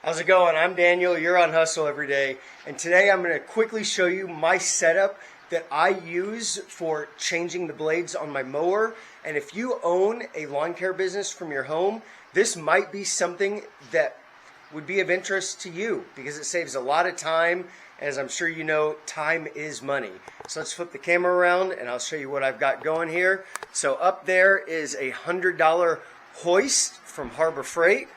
How's it going? I'm Daniel. You're on Hustle Every Day. And today I'm going to quickly show you my setup that I use for changing the blades on my mower. And if you own a lawn care business from your home, this might be something that would be of interest to you because it saves a lot of time. As I'm sure you know, time is money. So let's flip the camera around and I'll show you what I've got going here. So up there is a $100 hoist from Harbor Freight.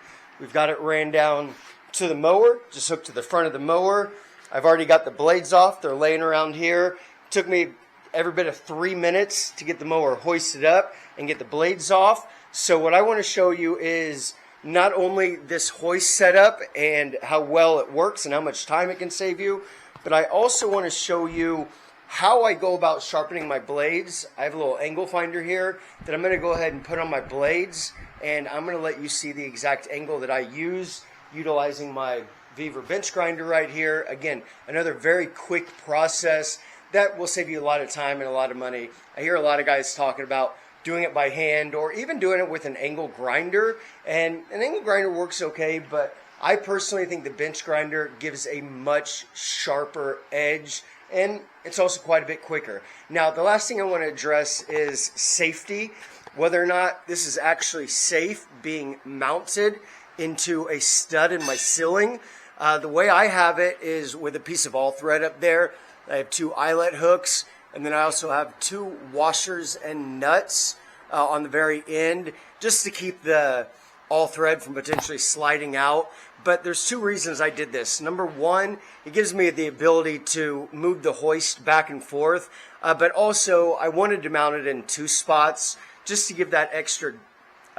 We've got it ran down to the mower, just hooked to the front of the mower. I've already got the blades off. They're laying around here. It took me every bit of 3 minutes to get the mower hoisted up and get the blades off. So what I want to show you is not only this hoist setup and how well it works and how much time it can save you, but I also want to show you how I go about sharpening my blades. I have a little angle finder here that I'm going to go ahead and put on my blades, and I'm going to let you see the exact angle that I use utilizing my Beaver bench grinder right here. Again, another very quick process that will save you a lot of time and a lot of money. I hear a lot of guys talking about doing it by hand or even doing it with an angle grinder, and an angle grinder works okay, but I personally think the bench grinder gives a much sharper edge, and it's also quite a bit quicker. Now, the last thing I want to address is safety, whether or not this is actually safe being mounted into a stud in my ceiling. The way I have it is with a piece of all thread up there. I have 2 eyelet hooks, and then I also have 2 washers and nuts on the very end, just to keep the all thread from potentially sliding out. But there's 2 reasons I did this. Number one, it gives me the ability to move the hoist back and forth, but also I wanted to mount it in 2 spots just to give that extra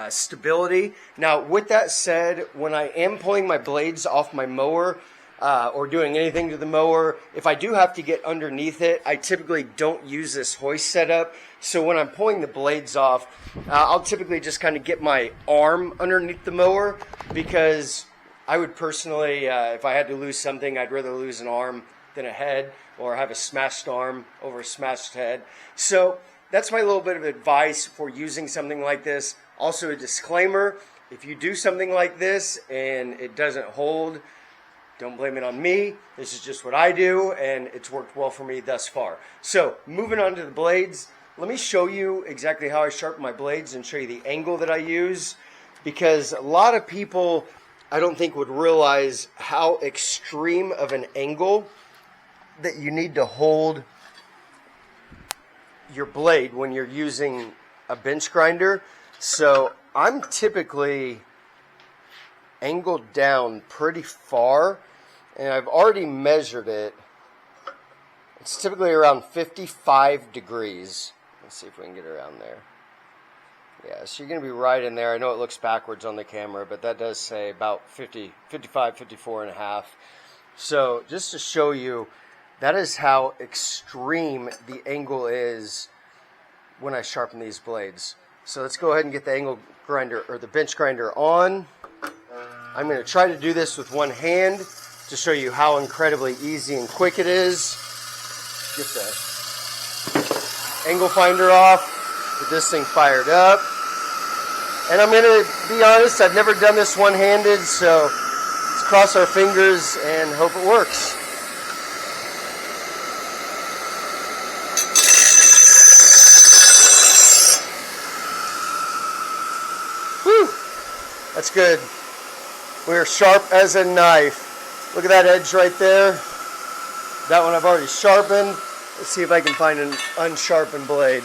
stability. Now, with that said, when I am pulling my blades off my mower or doing anything to the mower, if I do have to get underneath it, I typically don't use this hoist setup. So when I'm pulling the blades off, I'll typically just kind of get my arm underneath the mower, because I would personally, if I had to lose something, I'd rather lose an arm than a head, or have a smashed arm over a smashed head. So that's my little bit of advice for using something like this. Also, a disclaimer: if you do something like this and it doesn't hold, don't blame it on me. This is just what I do, and it's worked well for me thus far. So, moving on to the blades, let me show you exactly how I sharpen my blades and show you the angle that I use, because a lot of people, I don't think, would realize how extreme of an angle that you need to hold your blade when you're using a bench grinder. So I'm typically angled down pretty far, and I've already measured it. It's typically around 55 degrees. Let's see if we can get around there. Yeah, so you're going to be right in there. I know it looks backwards on the camera, but that does say about 55, 54 and a half. So just to show you, that is how extreme the angle is when I sharpen these blades. So let's go ahead and get the angle grinder, or the bench grinder, on. I'm going to try to do this with one hand to show you how incredibly easy and quick it is. Get the angle finder off, get this thing fired up. And I'm going to be honest, I've never done this one-handed, so let's cross our fingers and hope it works. Whew, that's good. We're sharp as a knife. Look at that edge right there. That one I've already sharpened. Let's see if I can find an unsharpened blade.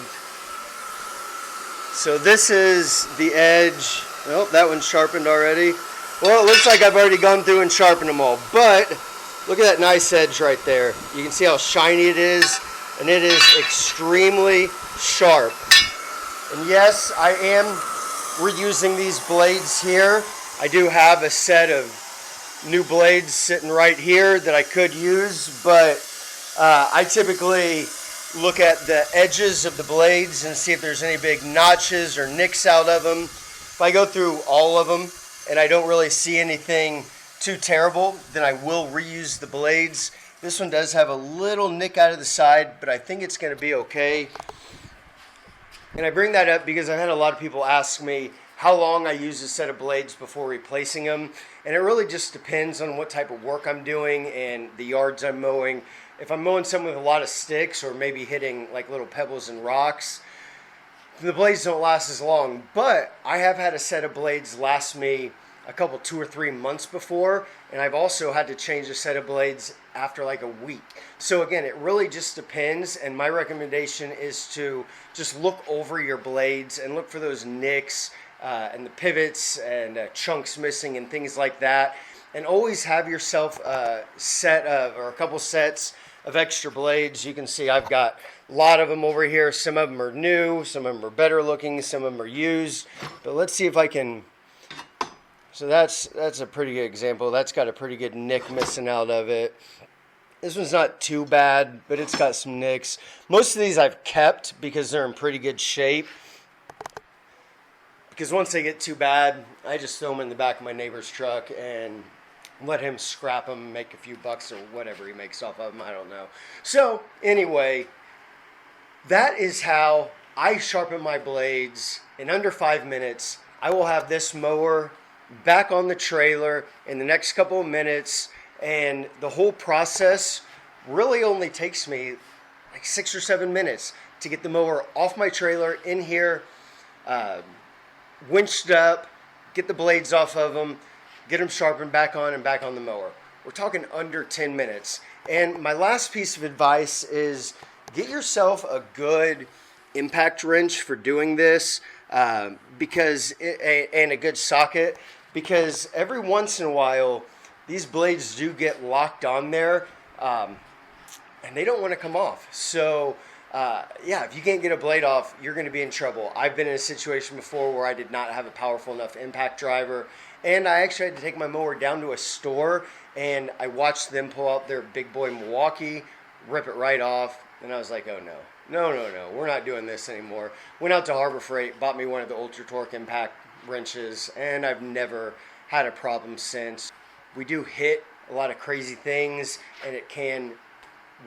So this is the edge. Oh, that one's sharpened already. Well, it looks like I've already gone through and sharpened them all. But look at that nice edge right there. You can see how shiny it is, and it is extremely sharp. And yes, I am reusing these blades here. I do have a set of new blades sitting right here that I could use, but I typically look at the edges of the blades and see if there's any big notches or nicks out of them. If I go through all of them and I don't really see anything too terrible, then I will reuse the blades. This one does have a little nick out of the side, but I think it's going to be okay. And I bring that up because I've had a lot of people ask me how long I use a set of blades before replacing them. And it really just depends on what type of work I'm doing and the yards I'm mowing. If I'm mowing something with a lot of sticks or maybe hitting like little pebbles and rocks, the blades don't last as long. But I have had a set of blades last me a couple, 2 or 3 months before, and I've also had to change a set of blades after like a week. So again, it really just depends, and my recommendation is to just look over your blades and look for those nicks and the pivots and chunks missing and things like that, and always have yourself a set of, or a couple sets of extra blades. You can see I've got a lot of them over here. Some of them are new, some of them are better looking, some of them are used, but let's see if I can. So that's a pretty good example. That's got a pretty good nick missing out of it. This one's not too bad, but it's got some nicks. Most of these I've kept because they're in pretty good shape. Because once they get too bad, I just throw them in the back of my neighbor's truck and let him scrap them, make a few bucks or whatever he makes off of them. I don't know. So anyway, that is how I sharpen my blades. In under 5 minutes, I will have this mower back on the trailer in the next couple of minutes, and the whole process really only takes me like 6 or 7 minutes to get the mower off my trailer in here, winched up, get the blades off of them, get them sharpened back on and back on the mower. We're talking under 10 minutes. And my last piece of advice is get yourself a good impact wrench for doing this, and a good socket, because every once in a while these blades do get locked on there, and they don't want to come off. So yeah, if you can't get a blade off, you're going to be in trouble. I've been in a situation before where I did not have a powerful enough impact driver, and I actually had to take my mower down to a store, and I watched them pull out their big boy Milwaukee, rip it right off, and I was like, oh no, we're not doing this anymore. Went out to Harbor Freight, bought me one of the Ultra Torque impact wrenches, and I've never had a problem since. We do hit a lot of crazy things, and it can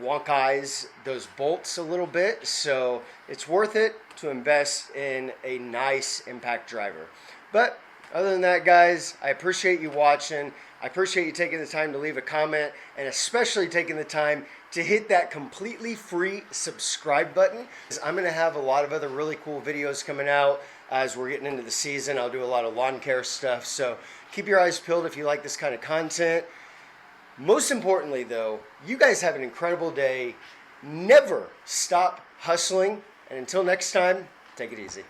wonk eyes those bolts a little bit, so it's worth it to invest in a nice impact driver. But other than that, guys, I appreciate you watching. I appreciate you taking the time to leave a comment, and especially taking the time to hit that completely free subscribe button. I'm going to have a lot of other really cool videos coming out as we're getting into the season. I'll do a lot of lawn care stuff, so keep your eyes peeled if you like this kind of content. Most importantly, though, you guys have an incredible day. Never stop hustling, and until next time, take it easy.